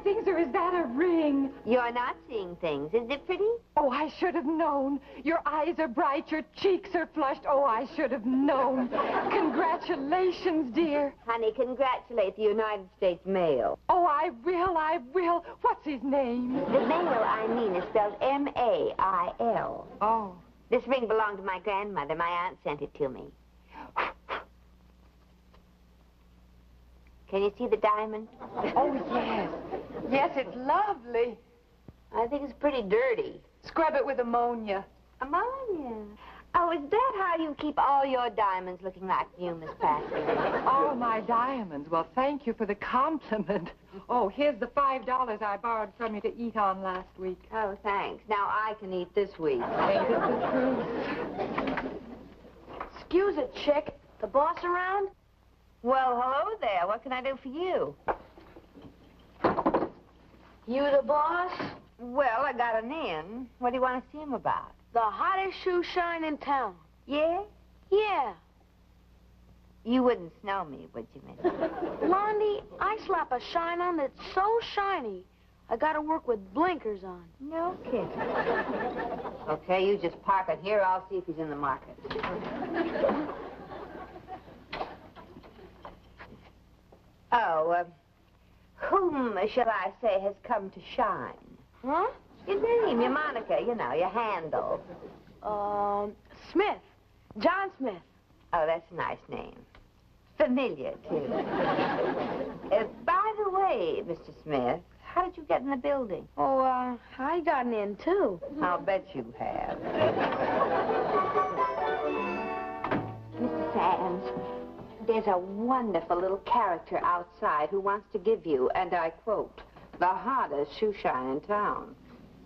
things, or is that a ring? You're not seeing things. Is it pretty? Oh, I should have known. Your eyes are bright, your cheeks are flushed. Oh, I should have known. Congratulations, dear. Honey, congratulate the United States mail. Oh, I will. What's his name? The mail, I mean, is spelled M-A-I-L. Oh. This ring belonged to my grandmother. My aunt sent it to me. Can you see the diamond? Oh, yes. Yes, it's lovely. I think it's pretty dirty. Scrub it with ammonia. Ammonia? Oh, is that how you keep all your diamonds looking like new, Miss Pascal? All my diamonds. Well, thank you for the compliment. Oh, here's the $5 I borrowed from you to eat on last week. Oh, thanks. Now I can eat this week. Ain't it the truth? Excuse it, chick. The boss around? Well, hello there. What can I do for you? You the boss? Well, I got an in. What do you want to see him about? The hottest shoe shine in town. Yeah? Yeah. You wouldn't snow me, would you, Miss? Blondie, I slap a shine on that's so shiny, I gotta work with blinkers on. No kidding. Okay, you just park it here. I'll see if he's in the market. Oh, whom shall I say has come to shine? Huh? Your name, your moniker, you know, your handle. Smith. John Smith. Oh, that's a nice name. Familiar, too. By the way, Mr. Smith, how did you get in the building? Oh, I got an in, too. I'll bet you have. Mr. Sands, there's a wonderful little character outside who wants to give you, and I quote, the hottest shoe shine in town.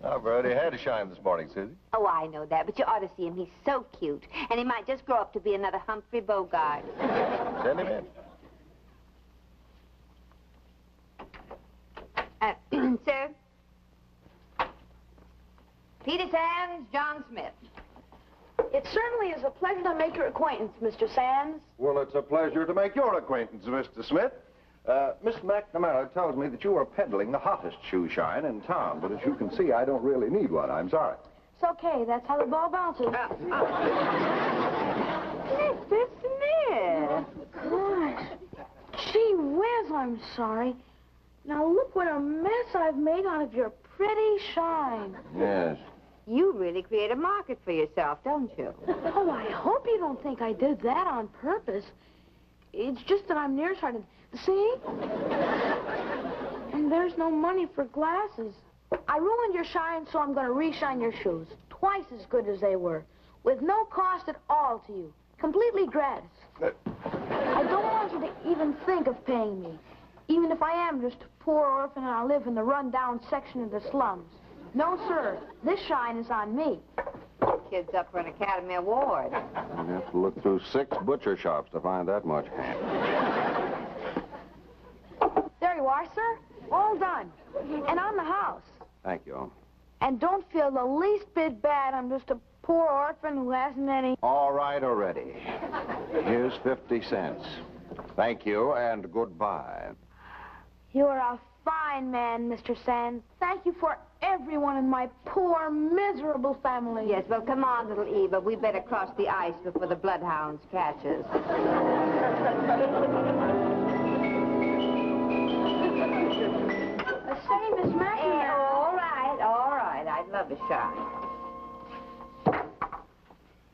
I've already had a shine this morning, Susie. Oh, I know that, but you ought to see him. He's so cute, and he might just grow up to be another Humphrey Bogart. Send him in. Sir? Peter Sands, John Smith. It certainly is a pleasure to make your acquaintance, Mr. Sands. Well, it's a pleasure to make your acquaintance, Mr. Smith. Miss McNamara tells me that you are peddling the hottest shoe shine in town, but as you can see, I don't really need one. I'm sorry. It's okay. That's how the ball bounces. Mr. Smith. Gosh. Gee whiz, I'm sorry. Now look what a mess I've made out of your pretty shine. Yes. You really create a market for yourself, don't you? Oh, I hope you don't think I did that on purpose. It's just that I'm nearsighted. See? And there's no money for glasses. I ruined your shine, so I'm going to re-shine your shoes. Twice as good as they were. With no cost at all to you. Completely gratis. I don't want you to even think of paying me. Even if I am just a poor orphan and I live in the run-down section of the slums. No, sir. This shine is on me. Kid's up for an Academy Award. I'd have to look through 6 butcher shops to find that much ham. There you are, sir. All done. And on the house. Thank you. And don't feel the least bit bad. I'm just a poor orphan who hasn't any... All right already. Here's 50 cents. Thank you and goodbye. You're a fine man, Mr. Sands. Thank you for everyone in my poor, miserable family. Yes, well, come on, little Eva. We better cross the ice before the bloodhounds catch us. Say, Miss McNamara. All right. I'd love a shine.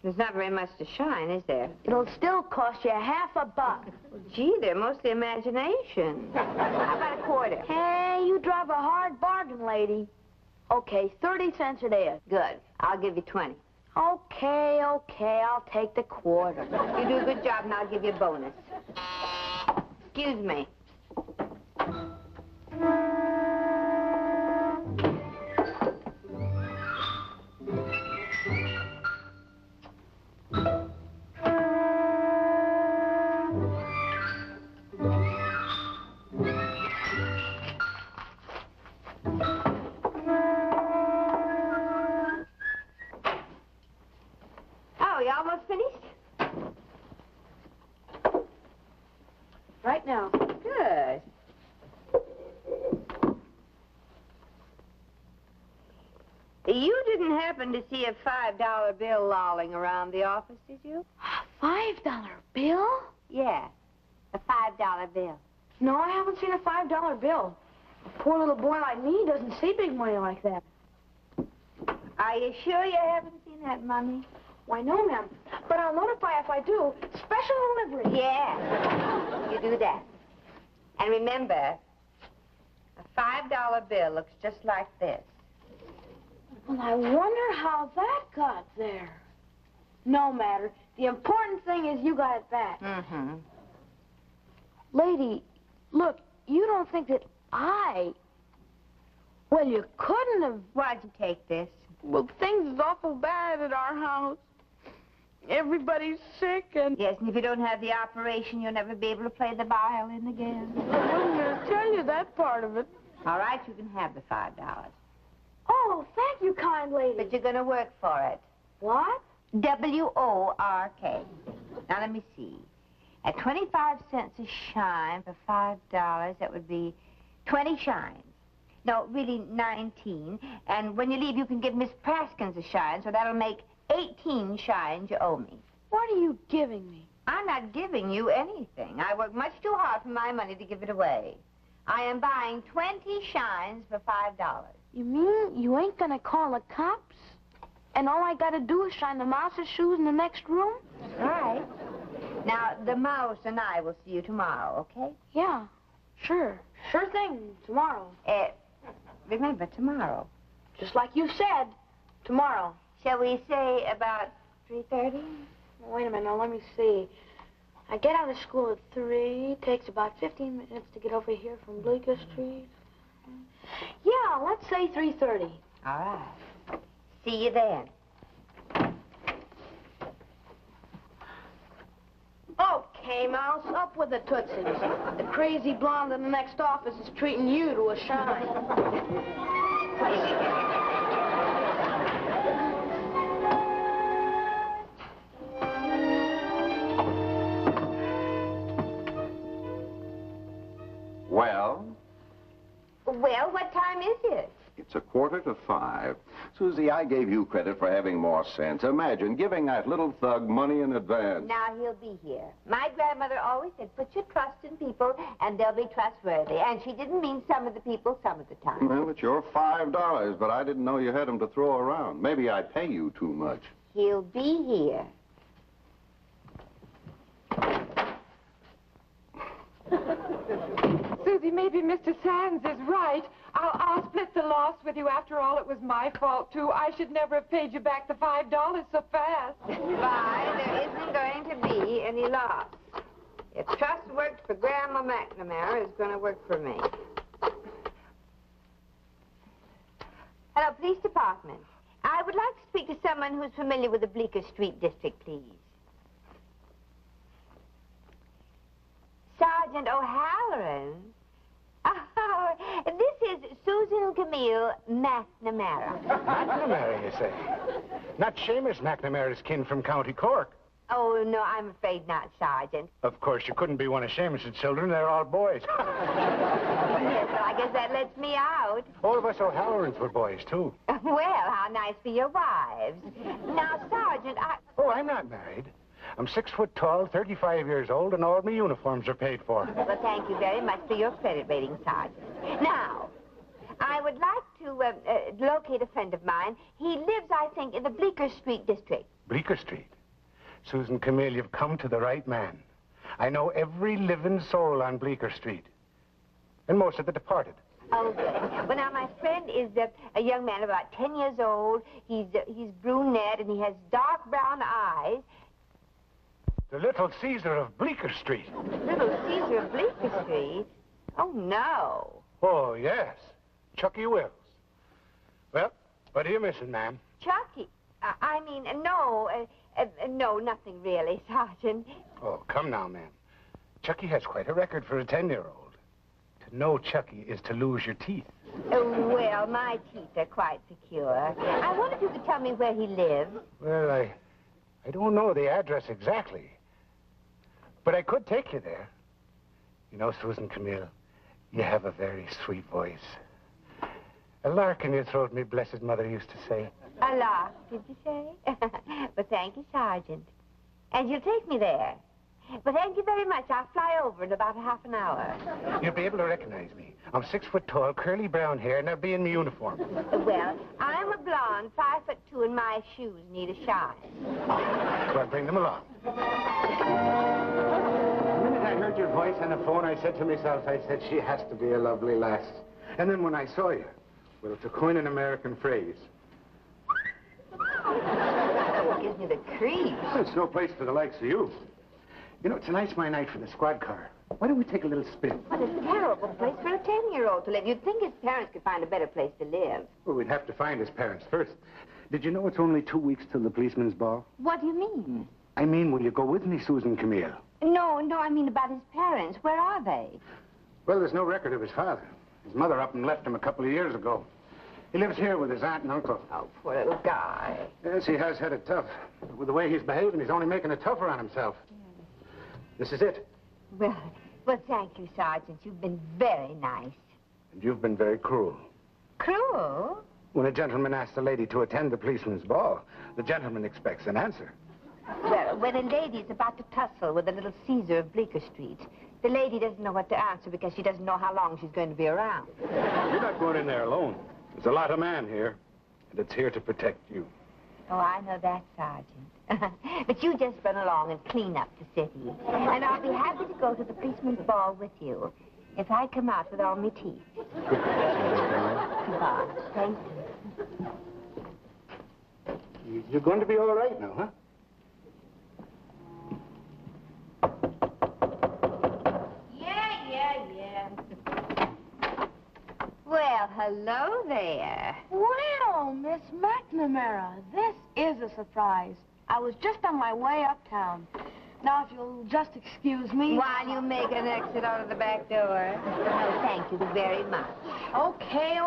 There's not very much to shine, is there? It'll still cost you $50. Well, gee, they're mostly imagination. How about a quarter? Hey, you drive a hard bargain, lady. Okay, 30 cents it is. Good. I'll give you 20. Okay, I'll take the quarter. You do a good job, and I'll give you a bonus. Excuse me. Oh, you almost finished? Right now. Good. didn't happen to see a $5 bill lolling around the office, did you? A $5 bill? Yeah, a $5 bill. No, I haven't seen a $5 bill. A poor little boy like me doesn't see big money like that. Are you sure you haven't seen that money? Why, no, ma'am. But I'll notify if I do. Special delivery. Yeah, you do that. And remember, a $5 bill looks just like this. Well, I wonder how that got there. No matter. The important thing is you got it back. Mm-hmm. Lady, look, you don't think that Well, you couldn't have... Why'd you take this? Well, things is awful bad at our house. Everybody's sick and... Yes, and if you don't have the operation, you'll never be able to play the violin again. I wasn't going to tell you that part of it. All right, you can have the $5. Oh, thank you, kind lady. But you're going to work for it. What? W-O-R-K. Now, let me see. At 25 cents a shine for $5, that would be 20 shines. No, really 19. And when you leave, you can give Miss Praskins a shine, so that'll make 18 shines you owe me. What are you giving me? I'm not giving you anything. I work much too hard for my money to give it away. I am buying 20 shines for $5. You mean you ain't gonna call the cops? And all I gotta do is shine the mouse's shoes in the next room? That's right. Now, the mouse and I will see you tomorrow, okay? Yeah, sure. Sure thing, tomorrow. Remember, tomorrow. Just like you said, tomorrow. Shall we say about 3:30? Wait a minute, now let me see. I get out of school at 3. Takes about 15 minutes to get over here from Bleeker Street. Yeah, let's say 3:30. All right. See you then. Okay, Mouse, up with the tootsies. The crazy blonde in the next office is treating you to a shine. Well? Well, what time is it? It's 4:45. Susie, I gave you credit for having more sense. Imagine giving that little thug money in advance. Now he'll be here. My grandmother always said, put your trust in people and they'll be trustworthy. And she didn't mean some of the people some of the time. Well, it's your $5, but I didn't know you had them to throw around. Maybe I pay you too much. He'll be here. Susie, maybe Mr. Sands is right. I'll split the loss with you. After all, it was my fault, too. I should never have paid you back the $5 so fast. Why, there isn't going to be any loss. If trust worked for Grandma McNamara, it's going to work for me. Hello, police department. I would like to speak to someone who's familiar with the Bleeker Street district, please. Sergeant O'Halloran? Oh, this is Susan Camille McNamara. McNamara, you say? Not Seamus McNamara's kin from County Cork. Oh, no, I'm afraid not, Sergeant. Of course, you couldn't be one of Seamus's children. They're all boys. Well, I guess that lets me out. All of us O'Hallorans were boys, too. Well, how nice for your wives. Now, Sergeant, Oh, I'm not married. I'm 6 foot tall, 35 years old, and all my uniforms are paid for. Well, thank you very much for your credit rating, Sergeant. Now, I would like to locate a friend of mine. He lives, I think, in the Bleeker Street district. Bleeker Street. Susan Camille, you've come to the right man. I know every living soul on Bleeker Street. And most of the departed. Oh, good. Well, now, my friend is a young man about 10 years old. He's brunette, and he has dark brown eyes. The Little Caesar of Bleeker Street. Little Caesar of Bleeker Street? Oh, no. Oh, yes. Chucky Wills. Well, what are you missing, ma'am? Chucky? No, nothing really, Sergeant. Oh, come now, ma'am. Chucky has quite a record for a 10-year-old. To know Chucky is to lose your teeth. Oh, well, my teeth are quite secure. I wonder if you could tell me where he lives. Well, I don't know the address exactly. But I could take you there. You know, Susan Camille, you have a very sweet voice. A lark in your throat, me blessed mother used to say. A lock, did you say? Well, thank you, Sergeant. And you'll take me there. Well, thank you very much. I'll fly over in about half an hour. You'll be able to recognize me. I'm 6 foot tall, curly brown hair, and I'll be in my uniform. Well, I'm a blonde, 5'2", and my shoes need a shine. Well, bring them along. The minute I heard your voice on the phone, I said to myself, she has to be a lovely lass. And then when I saw you, well, to coin an American phrase. That gives me the creeps. Well, it's no place for the likes of you. You know, tonight's my night for the squad car. Why don't we take a little spin? What a terrible place for a 10-year-old to live. You'd think his parents could find a better place to live. Well, we'd have to find his parents first. Did you know it's only 2 weeks till the policeman's ball? What do you mean? I mean, will you go with me, Susan Camille? No, I mean about his parents. Where are they? Well, there's no record of his father. His mother up and left him a couple of years ago. He lives here with his aunt and uncle. Oh, poor little guy. Yes, he has had it tough. But with the way he's behaving, he's only making it tougher on himself. This is it. Well, thank you, Sergeant. You've been very nice. And you've been very cruel. Cruel? When a gentleman asks a lady to attend the policeman's ball, the gentleman expects an answer. Well, when a lady's about to tussle with a little Caesar of Bleeker Street, the lady doesn't know what to answer because she doesn't know how long she's going to be around. You're not going in there alone. There's a lot of men here, and it's here to protect you. Oh, I know that, Sergeant. But you just run along and clean up the city. And I'll be happy to go to the policeman's ball with you if I come out with all my teeth. Goodbye. Thank you. You're going to be all right now, huh? Yeah. Well, hello there. Well, Miss McNamara, this is a surprise. I was just on my way uptown. Now, if you'll just excuse me... While you make an exit out of the back door. Oh, thank you very much. Okay.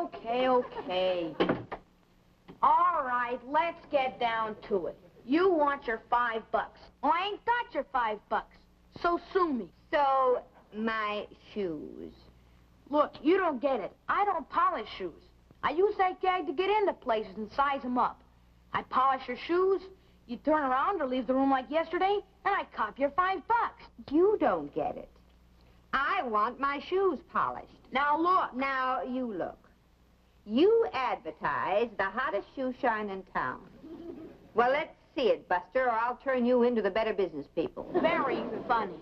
All right, let's get down to it. You want your $5. Oh, I ain't got your $5. So sue me. So, my shoes. Look, you don't get it. I don't polish shoes. I use that gag to get into places and size them up. I polish your shoes, you turn around or leave the room like yesterday, and I cop your $5. You don't get it. I want my shoes polished. Now look. Now you look. You advertise the hottest shoe shine in town. Well, let's see it, Buster, or I'll turn you into the Better Business people. Very funny.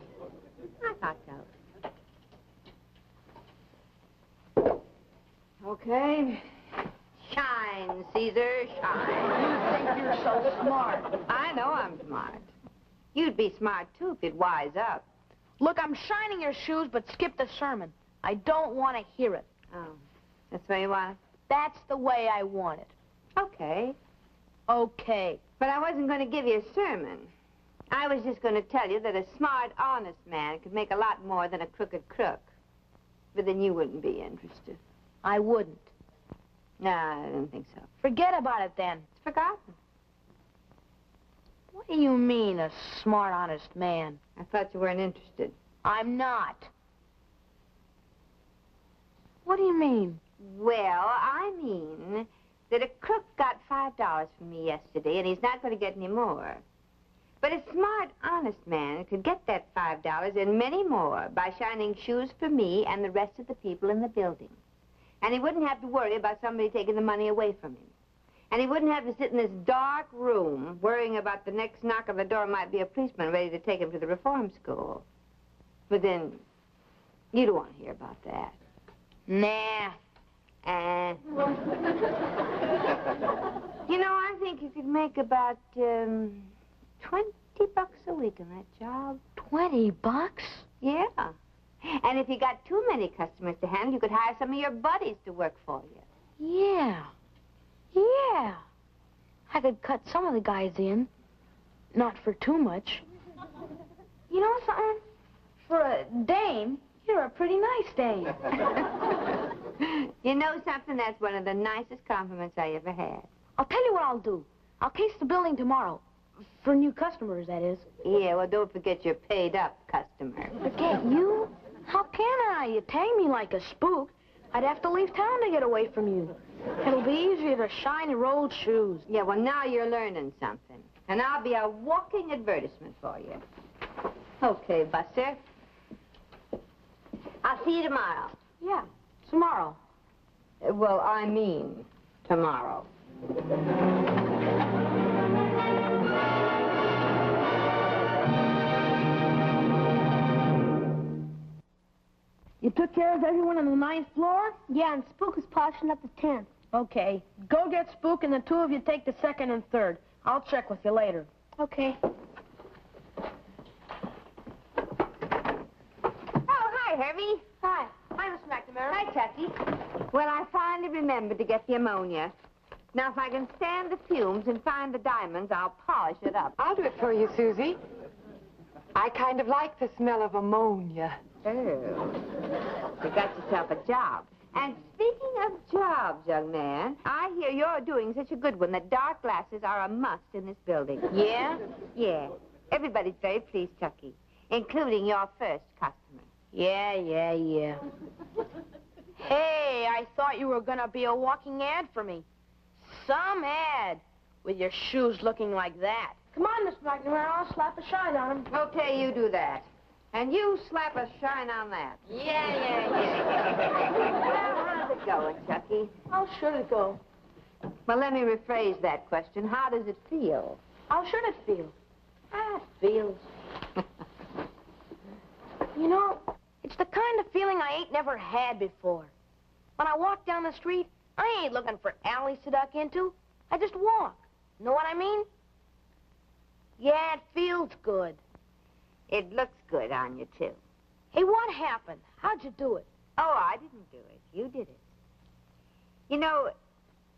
I thought so. Okay. Shine, Caesar, shine. You think you're so smart. I know I'm smart. You'd be smart, too, if you'd wise up. Look, I'm shining your shoes, but skip the sermon. I don't want to hear it. Oh, that's the way you want it? That's the way I want it. Okay. Okay. But I wasn't going to give you a sermon. I was just going to tell you that a smart, honest man could make a lot more than a crooked crook. But then you wouldn't be interested. I wouldn't. No, I don't think so. Forget about it, then. It's forgotten. What do you mean, a smart, honest man? I thought you weren't interested. I'm not. What do you mean? Well, I mean that a crook got $5 from me yesterday, and he's not going to get any more. But a smart, honest man could get that $5 and many more by shining shoes for me and the rest of the people in the building. And he wouldn't have to worry about somebody taking the money away from him. And he wouldn't have to sit in this dark room worrying about the next knock on the door might be a policeman ready to take him to the reform school. But then, you don't want to hear about that. Nah. You know, I think you could make about, $20 a week in that job. $20? Yeah. And if you got too many customers to handle, you could hire some of your buddies to work for you. Yeah. I could cut some of the guys in. Not for too much. You know something? For a dame, you're a pretty nice dame. You know something? That's one of the nicest compliments I ever had. I'll tell you what I'll do. I'll case the building tomorrow. For new customers, that is. Yeah, well, don't forget your paid-up customer. Forget you? How can I? You tag me like a spook. I'd have to leave town to get away from you. It'll be easier to shine your old shoes. Yeah, well, now you're learning something. And I'll be a walking advertisement for you. Okay, Buster. I'll see you tomorrow. Yeah, tomorrow. Well, I mean tomorrow. You took care of everyone on the 9th floor? Yeah, and Spook is polishing up the 10th. Okay. Go get Spook and the two of you take the 2nd and 3rd. I'll check with you later. Okay. Oh, hi, Herbie. Hi. Hi, Miss McNamara. Hi, Chucky. Well, I finally remembered to get the ammonia. Now, if I can stand the fumes and find the diamonds, I'll polish it up. I'll do it for you, Susie. I kind of like the smell of ammonia. Oh, you got yourself a job. And speaking of jobs, young man, I hear you're doing such a good one that dark glasses are a must in this building. Yeah? Yeah. Everybody's very pleased, Chucky, including your first customer. Yeah. Hey, I thought you were gonna be a walking ad for me. Some ad, with your shoes looking like that. Come on, Miss McNamara, I'll slap a shine on them. Okay, you do that. And you slap a shine on that. Yeah. Well, how's it going, Chucky? How should it go? Well, let me rephrase that question. How does it feel? How should it feel? It feels. You know, it's the kind of feeling I ain't never had before. When I walk down the street, I ain't looking for alleys to duck into. I just walk. Know what I mean? Yeah, it feels good. It looks good on you, too. Hey, what happened? How'd you do it? Oh, I didn't do it. You did it. You know,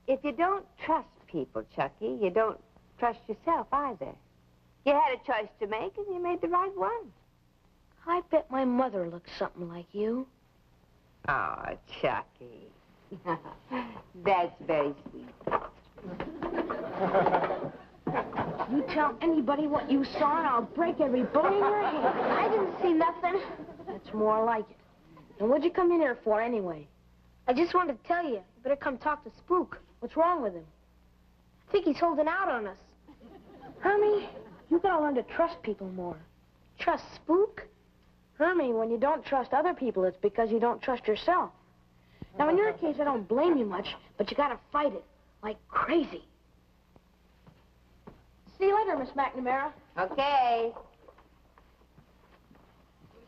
if you don't trust people, Chucky, you don't trust yourself either. You had a choice to make, and you made the right one. I bet my mother looks something like you. Oh, Chucky. That's very sweet. You tell anybody what you saw, and I'll break every bone in your head. I didn't see nothing. That's more like it. And what'd you come in here for, anyway? I just wanted to tell you. You better come talk to Spook. What's wrong with him? I think he's holding out on us. Hermie, you gotta learn to trust people more. Trust Spook? Hermie, when you don't trust other people, it's because you don't trust yourself. Now, in your case, I don't blame you much, but you gotta fight it like crazy. See you later, Miss McNamara. Okay.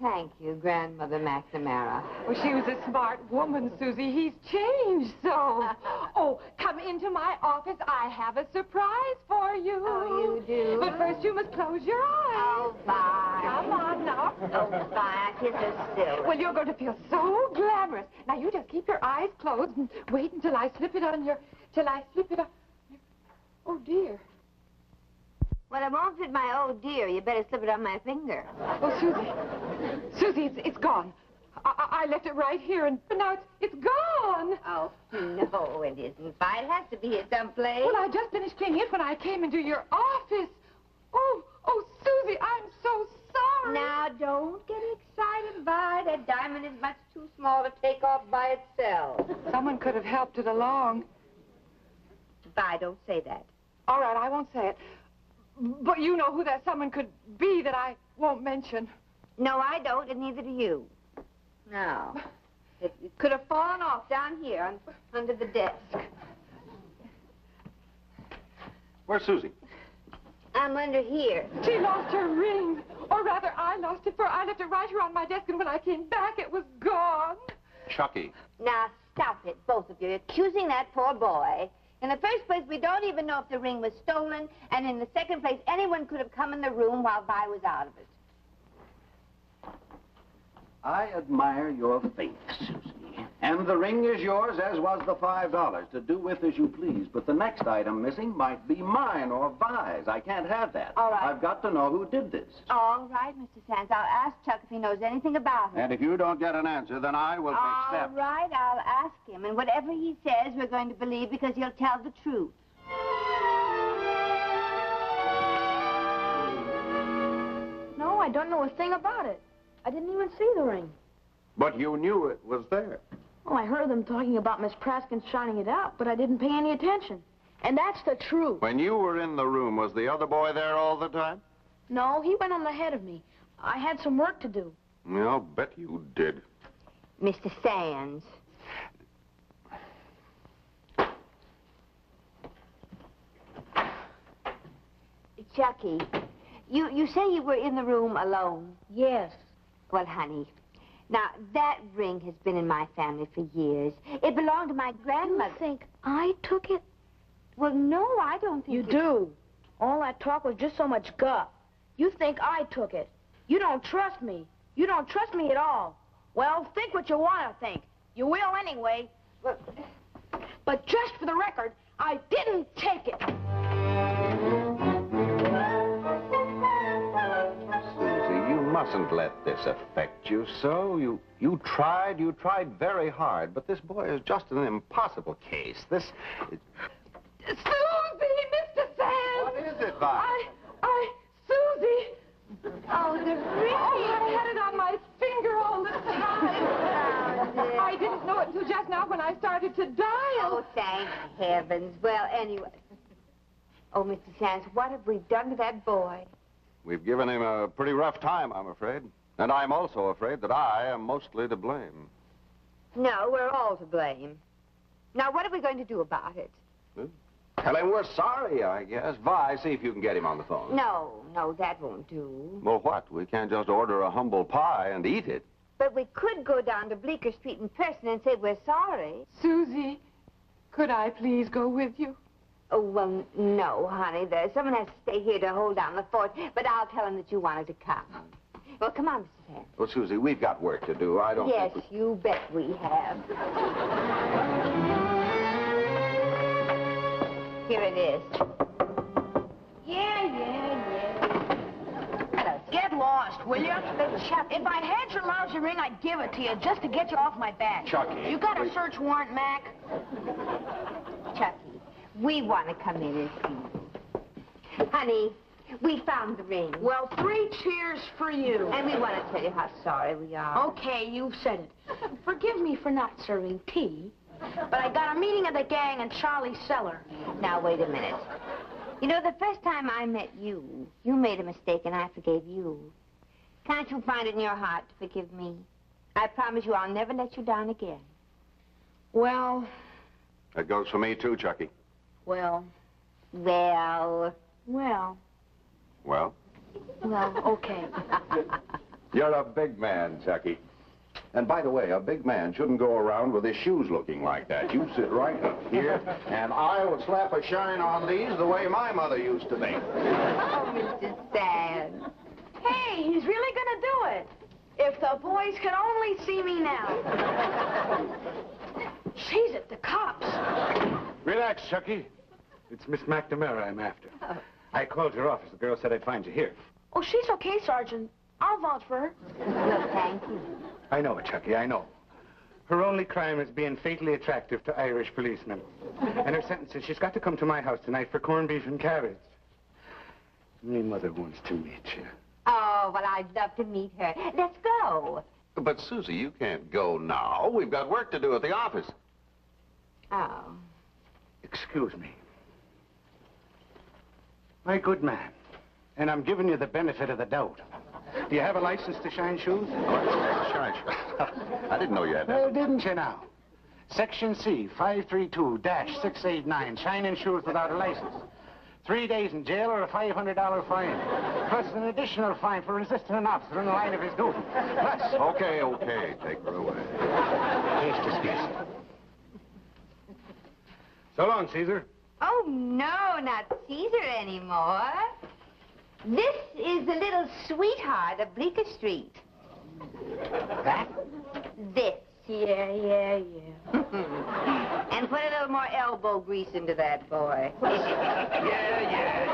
Thank you, Grandmother McNamara. Well, she was a smart woman, Susie. He's changed so. Oh, come into my office. I have a surprise for you. Oh, you do? But first you must close your eyes. Oh, bye. Come on now. Oh, bye. I kiss her still. Well, you're going to feel so glamorous. Now, you just keep your eyes closed and wait until I slip it on your... Oh, dear. Well, it won't fit my old dear. You better slip it on my finger. Oh, Susie, it's gone. I left it right here, and now it's gone. Oh, no, it isn't. Fine. It has to be here someplace. Well, I just finished cleaning it when I came into your office. Oh, Susie, I'm so sorry. Now, don't get excited, Vi. That diamond is much too small to take off by itself. Someone could have helped it along. Vi, don't say that. All right, I won't say it. But you know who that someone could be that I won't mention. No, I don't, and neither do you. No. It could have fallen off down here under the desk. Where's Susie? I'm under here. She lost her ring. Or rather, I lost it, for I left it right here on my desk, and when I came back, it was gone. Chucky. Now, stop it, both of you. You're accusing that poor boy. In the first place, we don't even know if the ring was stolen, and in the second place, anyone could have come in the room while Vi was out of it. I admire your faith, Susie. And the ring is yours, as was the $5, to do with as you please. But the next item missing might be mine or Vi's. I can't have that. All right. I've got to know who did this. All right, Mr. Sands. I'll ask Chuck if he knows anything about it. And if you don't get an answer, then I will take steps. All right, I'll ask him. And whatever he says, we're going to believe because he'll tell the truth. No, I don't know a thing about it. I didn't even see the ring. But you knew it was there. Oh, I heard them talking about Miss Praskins shining it out, but I didn't pay any attention. And that's the truth. When you were in the room, was the other boy there all the time? No, he went on ahead of me. I had some work to do. I'll bet you did. Mr. Sands. Chucky, you say you were in the room alone? Yes. Well, honey, now, that ring has been in my family for years. It belonged to my grandmother. You think I took it? Well, no, I don't think You do. All that talk was just so much guff. You think I took it. You don't trust me. You don't trust me at all. Well, think what you want to think. You will anyway. But just for the record, I didn't take it. Susie, you mustn't let this affect you so. You tried very hard, but this boy is just an impossible case. Susie, Mr. Sands! What is it, Vi? Susie! Oh, the ring! Oh, I had it on my finger all the time. I didn't know it until just now when I started to dial. Oh, thank heavens. Well, anyway. Oh, Mr. Sands, what have we done to that boy? We've given him a pretty rough time, I'm afraid. And I'm also afraid that I am mostly to blame. No, we're all to blame. Now, what are we going to do about it? Tell him we're sorry, I guess. Vi, see if you can get him on the phone. No, that won't do. Well, what? We can't just order a humble pie and eat it. But we could go down to Bleeker Street in person and say we're sorry. Susie, could I please go with you? Oh, well, no, honey. Someone has to stay here to hold down the fort, but I'll tell him that you wanted to come. Well, come on, Mr. Sands. Well, Susie, we've got work to do. I don't Yes, think you bet we have. Here it is. Yeah. Get lost, will you? If I had your lousy ring, I'd give it to you just to get you off my back. Chucky. You got a search warrant, Mac? Chucky, we want to come in and see you. Honey, we found the ring. Well, 3 cheers for you. And we want to tell you how sorry we are. Okay, you've said it. Forgive me for not serving tea, but I got a meeting of the gang in Charlie's cellar. Now, wait a minute. You know, the first time I met you, you made a mistake and I forgave you. Can't you find it in your heart to forgive me? I promise you I'll never let you down again. Well, That goes for me, too, Chucky. well, Well, okay. You're a big man, Chucky. And by the way, a big man shouldn't go around with his shoes looking like that. You sit right up here, and I'll slap a shine on these the way my mother used to make. oh, Mr. Sands. Hey, he's really gonna do it. If the boys could only see me now. She's at the cops. Relax, Chucky. It's Miss McNamara I'm after. I called your office. The girl said I'd find you here. Oh, she's okay, Sergeant. I'll vouch for her. No, thank you. I know it, Chucky, I know. Her only crime is being fatally attractive to Irish policemen. And her sentence is she's got to come to my house tonight for corned beef and carrots. My mother wants to meet you. Oh, well, I'd love to meet her. Let's go. But, Susie, you can't go now. We've got work to do at the office. Oh. Excuse me. My good man, and I'm giving you the benefit of the doubt. Do you have a license to shine shoes? Shine. I didn't know you had Well, that. didn't you now? Section C, 532-689, shining shoes without a license. 3 days in jail or a $500 fine. Plus an additional fine for resisting an officer in the line of his duty. Plus... Okay. Take her away. Case dismissed. So long, Caesar. Oh, no, not Caesar anymore. This is the little sweetheart of Bleeker Street. That? This. Yeah. And put a little more elbow grease into that boy. Yeah.